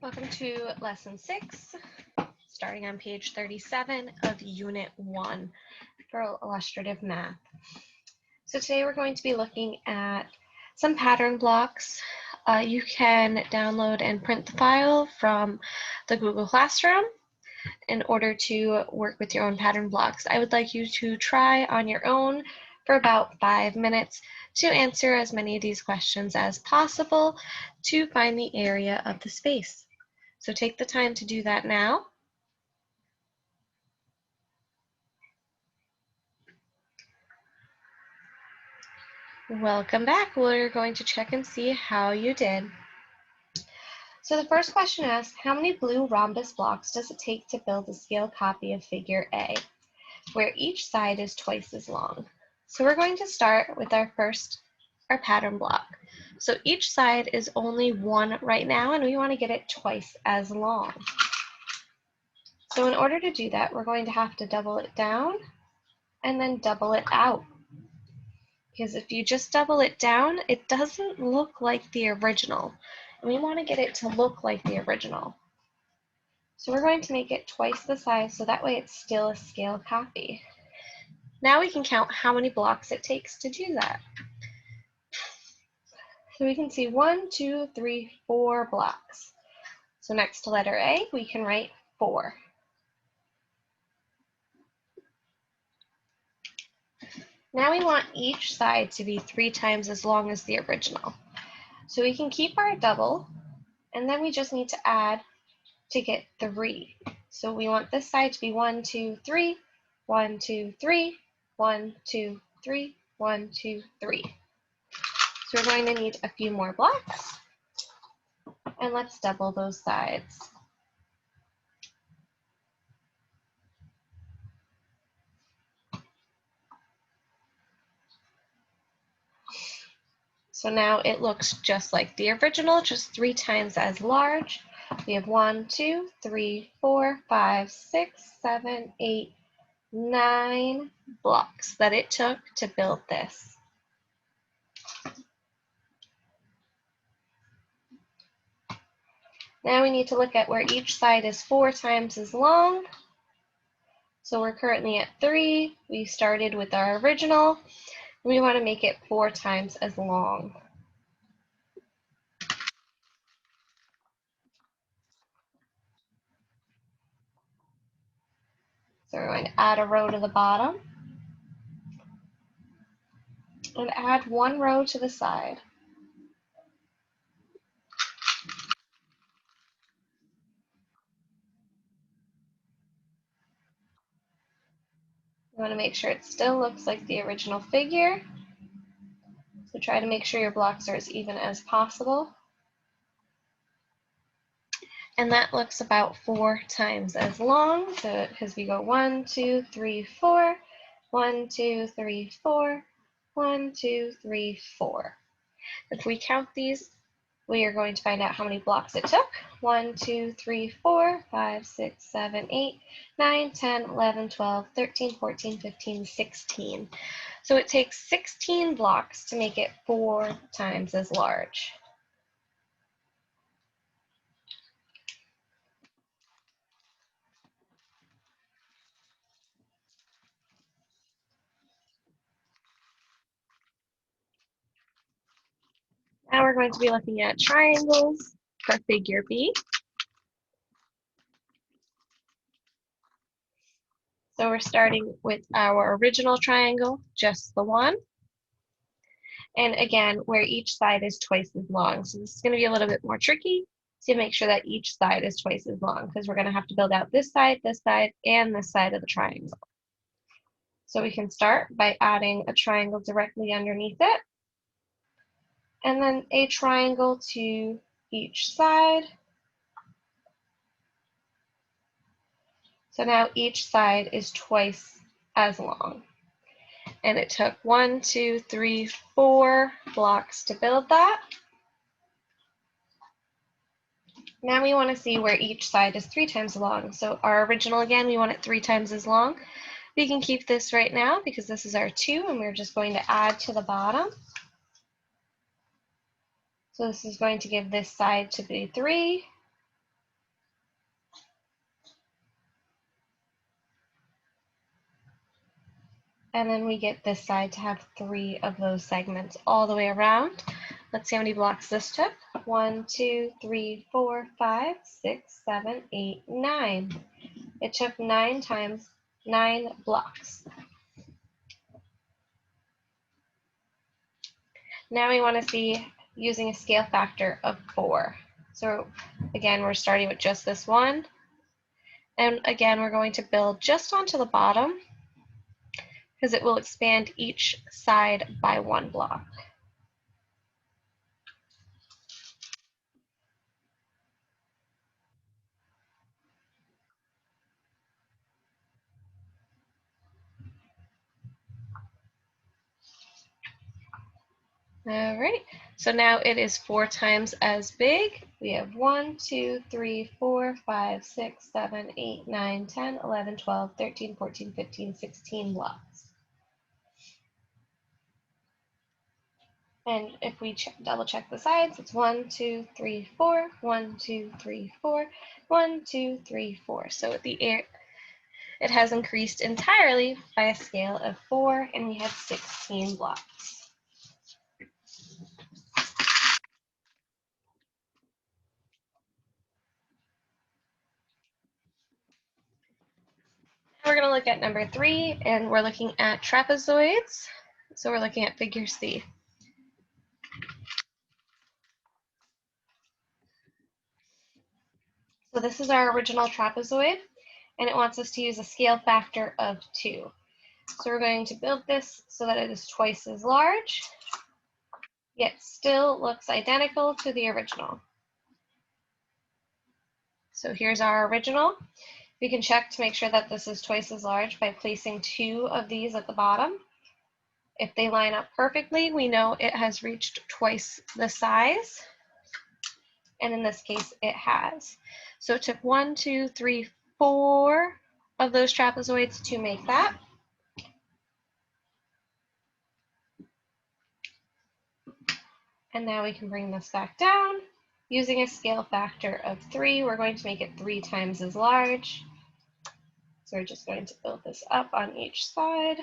Welcome to Lesson 6, starting on page 37 of Unit 1 for Illustrative Math. So today we're going to be looking at some pattern blocks. You can download and print the file from the Google Classroom in order to work with your own pattern blocks. I would like you to try on your own for about 5 minutes to answer as many of these questions as possible to find the area of the space. So take the time to do that now. Welcome back. We're going to check and see how you did. So the first question asks, how many blue rhombus blocks does it take to build a scale copy of figure A, where each side is twice as long? So we're going to start with our pattern block. So each side is only one right now, and we want to get it twice as long. So in order to do that, we're going to have to double it down and then double it out. Because if you just double it down, it doesn't look like the original. And we want to get it to look like the original. So we're going to make it twice the size so that way it's still a scale copy. Now we can count how many blocks it takes to do that. So we can see 1, 2, 3, 4 blocks. So next to letter A, we can write 4. Now we want each side to be 3 times as long as the original. So we can keep our double, and then we just need to add to get 3. So we want this side to be 1, 2, 3, 1, 2, 3, 1, 2, 3, 1, 2, 3. So we're going to need a few more blocks, and let's double those sides. So now it looks just like the original, just 3 times as large. We have 1, 2, 3, 4, 5, 6, 7, 8, 9 blocks that it took to build this. Now we need to look at where each side is 4 times as long. So we're currently at 3. We started with our original. We want to make it 4 times as long. So we're going to add a row to the bottom and add 1 row to the side. You want to make sure it still looks like the original figure. So try to make sure your blocks are as even as possible. And that looks about 4 times as long. So because we go 1, 2, 3, 4, 1, 2, 3, 4, 1, 2, 3, 4. If we count these, we are going to find out how many blocks it took. 1, 2, 3, 4, 5, 6, 7, 8, 9, 10, 11, 12, 13, 14, 15, 16. So it takes 16 blocks to make it 4 times as large. Now we're going to be looking at triangles for figure B. So we're starting with our original triangle, just the one. And again, where each side is twice as long. So this is going to be a little bit more tricky to make sure that each side is twice as long because we're going to have to build out this side, and this side of the triangle. So we can start by adding a triangle directly underneath it, and then a triangle to each side. So now each side is twice as long. And it took 1, 2, 3, 4 blocks to build that. Now we want to see where each side is 3 times as long. So our original, again, we want it 3 times as long. We can keep this right now because this is our 2, and we're just going to add to the bottom. So this is going to give this side to be 3, And then we get this side to have 3 of those segments all the way around. Let's see how many blocks this took. 1, 2, 3, 4, 5, 6, 7, 8, 9. It took 9 times 9 blocks. Now we want to see using a scale factor of 4. So again, we're starting with just this one. And again, we're going to build just onto the bottom because it will expand each side by 1 block. All right, so now it is 4 times as big. We have 1, 2, 3, 4, 5, 6, 7, 8, 9, 10, 11, 12, 13, 14, 15, 16 blocks. And if we double check the sides, it's 1, 2, 3, 4, 1, 2, 3, 4, 1, 2, 3, 4. So it has increased entirely by a scale of 4, and we have 16 blocks. We're going to look at number 3, and we're looking at trapezoids. So we're looking at figure C. So this is our original trapezoid, and it wants us to use a scale factor of 2. So we're going to build this so that it is twice as large, yet still looks identical to the original. So here's our original. We can check to make sure that this is twice as large by placing 2 of these at the bottom. If they line up perfectly, we know it has reached twice the size. And in this case, it has. So it took 1, 2, 3, 4 of those trapezoids to make that. And now we can bring this back down. Using a scale factor of 3, we're going to make it 3 times as large. So we're just going to build this up on each side.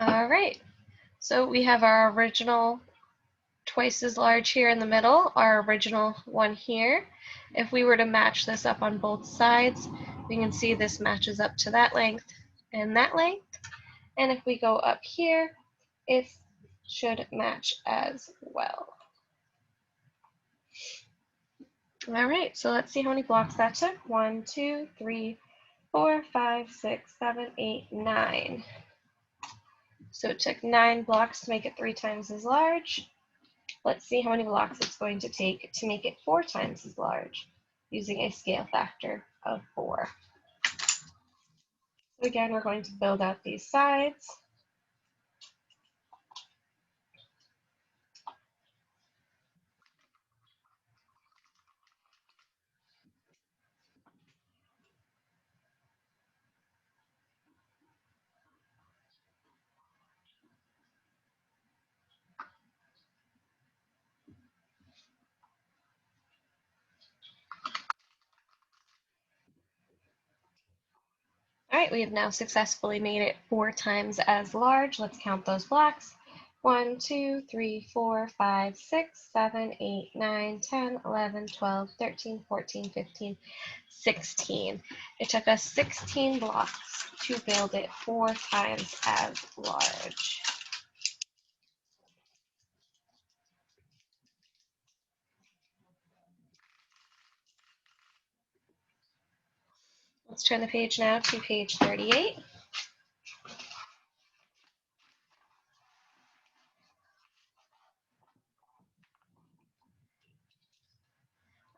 All right, so we have our original twice as large here in the middle, our original one here. If we were to match this up on both sides, we can see this matches up to that length and that length. And if we go up here, it should match as well. All right, so let's see how many blocks that took. 1, 2, 3, 4, 5, 6, 7, 8, 9. So it took 9 blocks to make it 3 times as large. Let's see how many blocks it's going to take to make it 4 times as large using a scale factor of 4. So again, we're going to build out these sides. All right, we have now successfully made it 4 times as large. Let's count those blocks. 1, 2, 3, 4, 5, 6, 7, 8, 9, 10, 11, 12, 13, 14, 15, 16. It took us 16 blocks to build it 4 times as large. Let's turn the page now to page 38.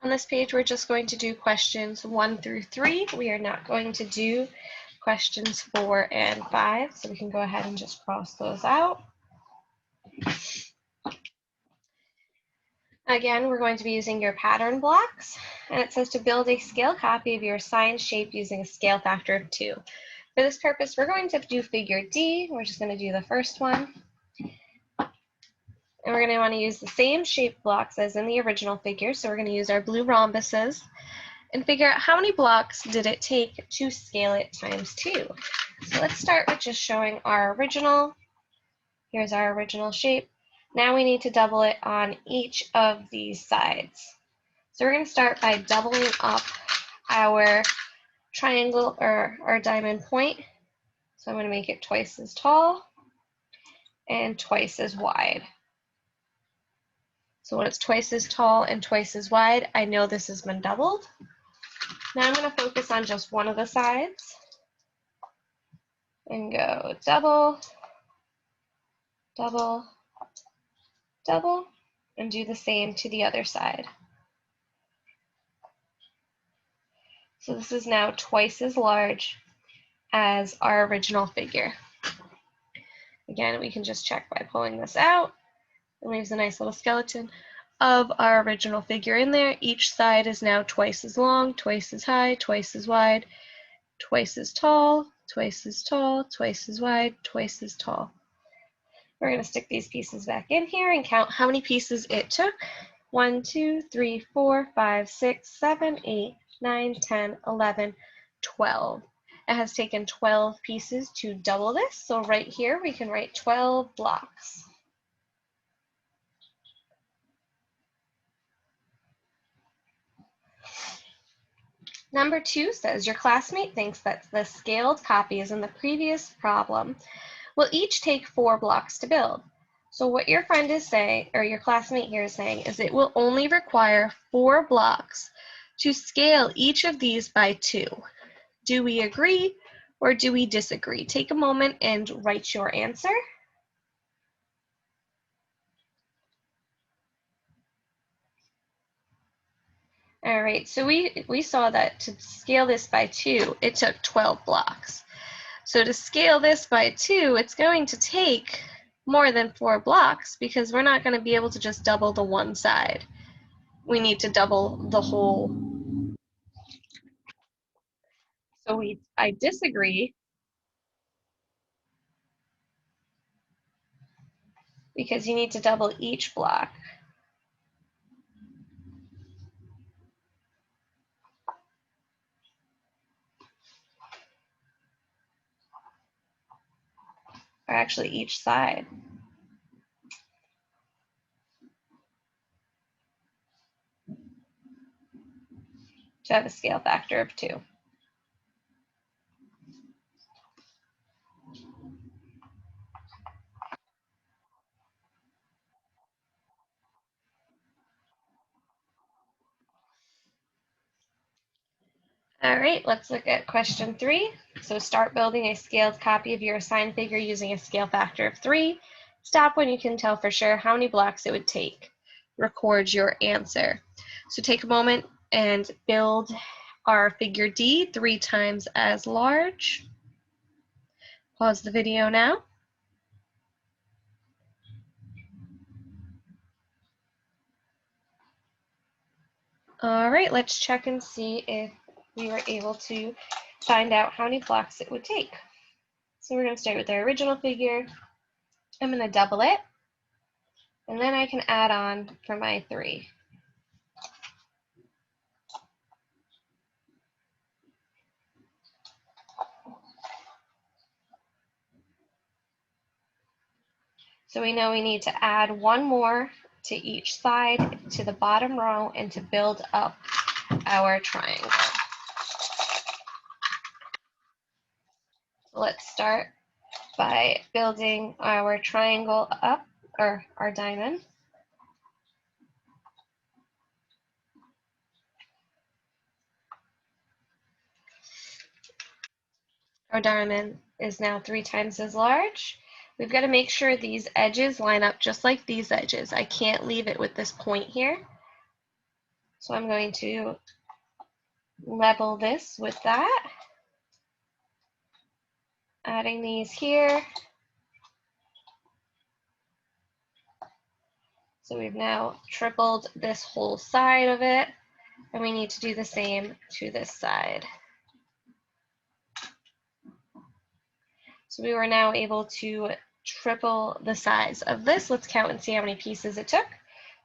On this page, we're just going to do questions 1 through 3. We are not going to do questions 4 and 5, so we can go ahead and just cross those out. Again, we're going to be using your pattern blocks, and it says to build a scale copy of your assigned shape using a scale factor of 2. For this purpose, we're going to do figure D. We're just going to do the first one. And we're going to want to use the same shape blocks as in the original figure. So we're going to use our blue rhombuses and figure out how many blocks did it take to scale it times 2. So let's start with just showing our original. Here's our original shape. Now we need to double it on each of these sides. So we're going to start by doubling up our triangle or our diamond point. So I'm going to make it twice as tall and twice as wide. So when it's twice as tall and twice as wide, I know this has been doubled. Now I'm going to focus on just one of the sides and go double, double, double, and do the same to the other side. So this is now twice as large as our original figure. Again, we can just check by pulling this out. It leaves a nice little skeleton of our original figure in there. Each side is now twice as long, twice as high, twice as wide, twice as tall, twice as tall, twice as wide, twice as tall. We're going to stick these pieces back in here and count how many pieces it took. 1, 2, 3, 4, 5, 6, 7, 8, 9, 10, 11, 12. It has taken 12 pieces to double this. So right here we can write 12 blocks. Number 2 says your classmate thinks that the scaled copies in the previous problem will each take 4 blocks to build. So what your friend is saying, or your classmate here is saying, is it will only require 4 blocks to scale each of these by 2. Do we agree or do we disagree? Take a moment and write your answer. All right, so we saw that to scale this by 2, it took 12 blocks. So to scale this by 2, it's going to take more than 4 blocks because we're not going to be able to just double the one side. We need to double the whole. So I disagree because you need to double each block. Or actually each side. To have a scale factor of 2. All right, let's look at question 3. So start building a scaled copy of your assigned figure using a scale factor of 3. Stop when you can tell for sure how many blocks it would take. Record your answer. So take a moment and build our figure D 3 times as large. Pause the video now. All right, let's check and see if we were able to find out how many blocks it would take. So we're going to start with our original figure. I'm going to double it, and then I can add on for my 3. So we know we need to add 1 more to each side to the bottom row and to build up our triangle. Let's start by building our triangle up, or our diamond. Our diamond is now 3 times as large. We've got to make sure these edges line up just like these edges. I can't leave it with this point here. So I'm going to level this with that. Adding these here. So we've now tripled this whole side of it, and we need to do the same to this side. So we were now able to triple the size of this. Let's count and see how many pieces it took.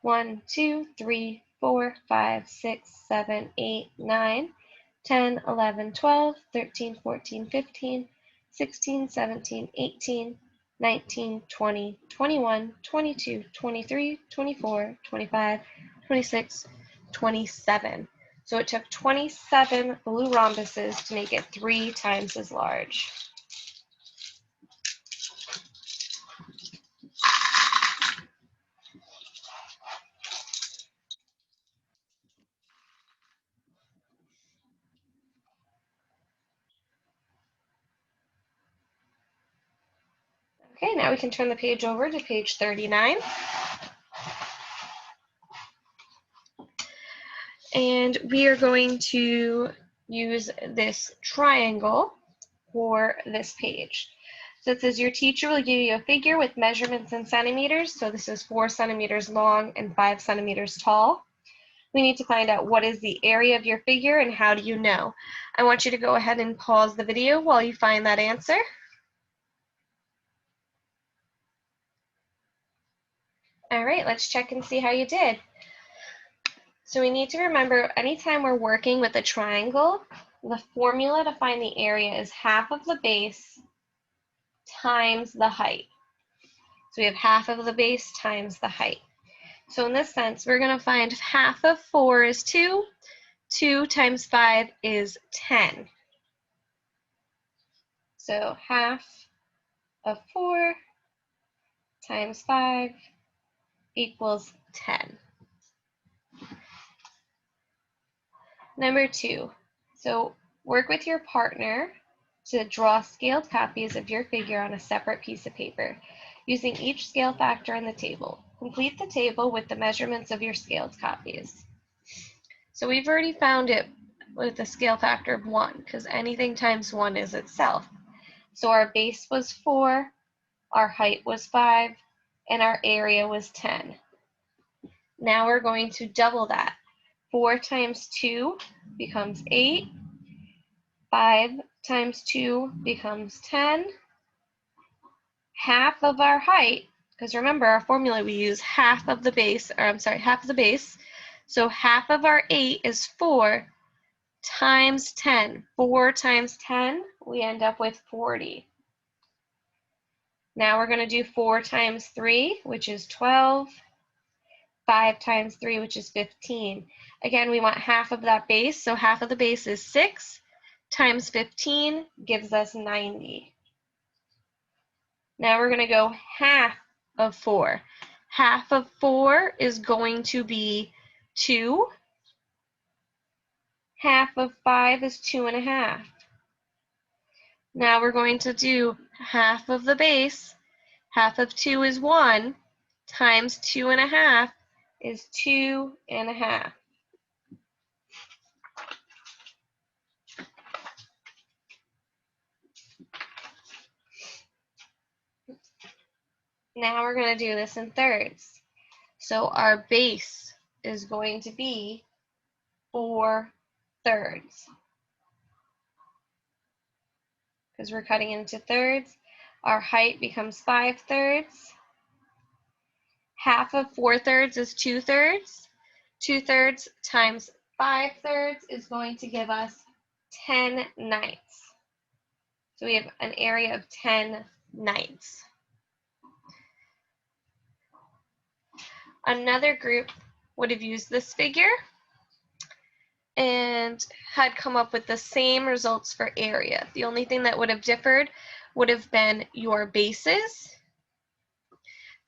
1, 2, 3, 4, 5, 6, 7, 8, 9, 10, 11, 12, 13, 14, 15, 16, 17, 18, 19, 20, 21, 22, 23, 24, 25, 26, 27. So it took 27 blue rhombuses to make it 3 times as large. Okay, now we can turn the page over to page 39. And we are going to use this triangle for this page. So it says your teacher will give you a figure with measurements in centimeters. So this is 4 centimeters long and 5 centimeters tall. We need to find out what is the area of your figure and how do you know. I want you to go ahead and pause the video while you find that answer. All right, let's check and see how you did. So we need to remember anytime we're working with a triangle, the formula to find the area is half of the base times the height. So we have half of the base times the height. So in this sense, we're going to find half of 4 is 2. 2 times 5 is 10. So half of 4 times 5 equals 10. Number 2. So work with your partner to draw scaled copies of your figure on a separate piece of paper, using each scale factor in the table. Complete the table with the measurements of your scaled copies. So we've already found it with a scale factor of 1, because anything times 1 is itself. So our base was 4, our height was 5, and our area was 10. Now we're going to double that. 4 times 2 becomes 8. 5 times 2 becomes 10. Half of our height, because remember our formula, we use half of the base, half of the base. So half of our 8 is 4 times 10. 4 times 10, we end up with 40. Now we're going to do 4 times 3, which is 12. 5 times 3, which is 15. Again, we want half of that base, so half of the base is 6 times 15 gives us 90. Now we're going to go half of 4. Half of 4 is going to be 2. Half of 5 is 2.5. Now we're going to do half of the base. Half of 2 is 1 times 2.5 is 2.5. Now we're going to do this in thirds. So our base is going to be 4 thirds. Because we're cutting into thirds, our height becomes 5 thirds. Half of 4 thirds is 2 thirds. 2 thirds times 5 thirds is going to give us 10 ninths. So we have an area of 10 ninths. Another group would have used this figure and had come up with the same results for area. The only thing that would have differed would have been your bases,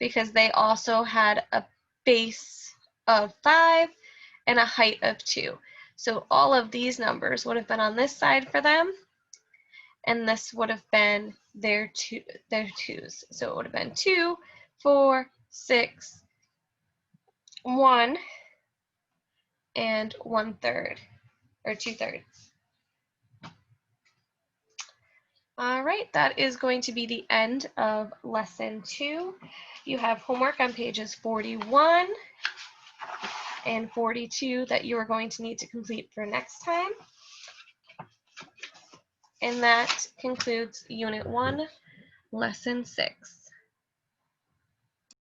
because they also had a base of 5 and a height of 2. So all of these numbers would have been on this side for them, and this would have been their twos. So it would have been 2, 4, 6, 1, and 1/3, or 2/3. All right, that is going to be the end of lesson 2. You have homework on pages 41 and 42 that you are going to need to complete for next time. And that concludes Unit 1 Lesson 6.